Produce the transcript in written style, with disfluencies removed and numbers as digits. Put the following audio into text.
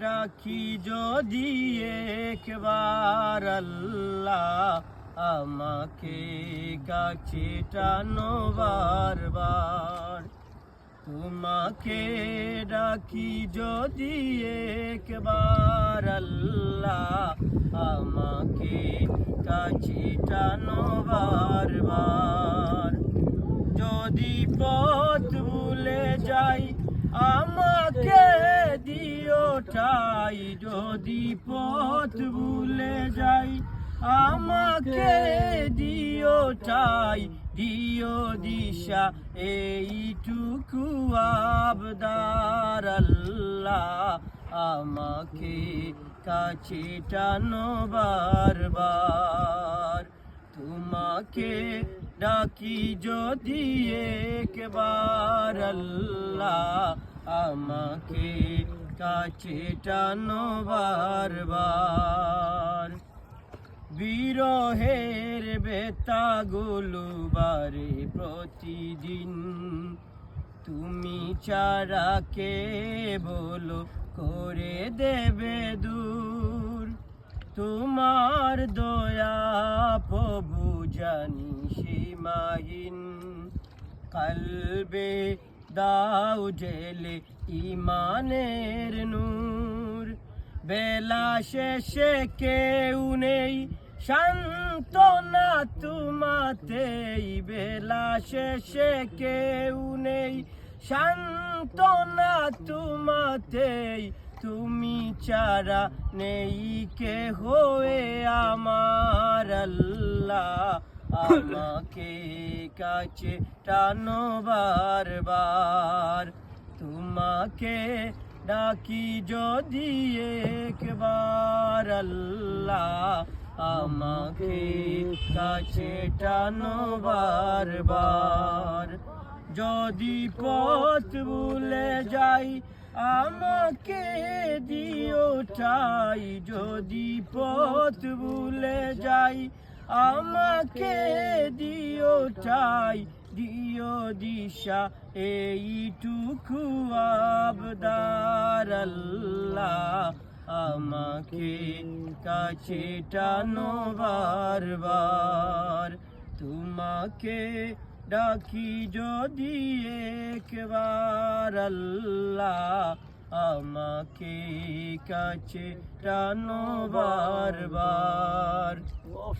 রাখি যদি একবার আল্লাহ আমাকে কাছে টানো বারবার। তোমাকে ডাকি যদি একবার আল্লাহ আমাকে কাছে টানো বারবার। যদি পথ ভুলে যাই আমাকে দিও ঠাই। যদি পথ ভুলে যাই আমাকে দিও ঠাই। দিও দিশা এইটুকু আবদার আল্লাহ আমাকে কাছে টানো বারবার। তোমাকে ডাকি যদি একবার আল্লাহ আমাকে কাছে টানো বারবার। বিরহের বেতাগুলো বারে প্রতিদিন, তুমি ছাড়া কে বলো করে দেবে দূর। তোমার দয়া প্রভু জানি সীমাহীন, কলবে দাও জেলে ইমানের নূর। বেলা শেষে কেউ নেই সান্ত্বনা তোমাতেই। বেলা শেষে কেউ নেই সান্ত্বনা তোমাতেই। তুমি ছাড়া নেই কে হয়ে আমার আল্লাহ আমাকে কাছে টানো বারবার। তোমাকে ডাকি যদি একবার আল্লাহ আমাকে কাছে টানো বারবার। যদি পথ ভুলে যাই আমাকে দিও ঠাই। যদি পথ ভুলে যাই আমাকে দিও ঠাই। দিও দিশা এইটুকু আবদার আল্লাহ আমাকে কাছে টানো বারবার। তোমাকে ডাকি যদি একবার আল্লাহ আমাকে কাছে টানো বারবার।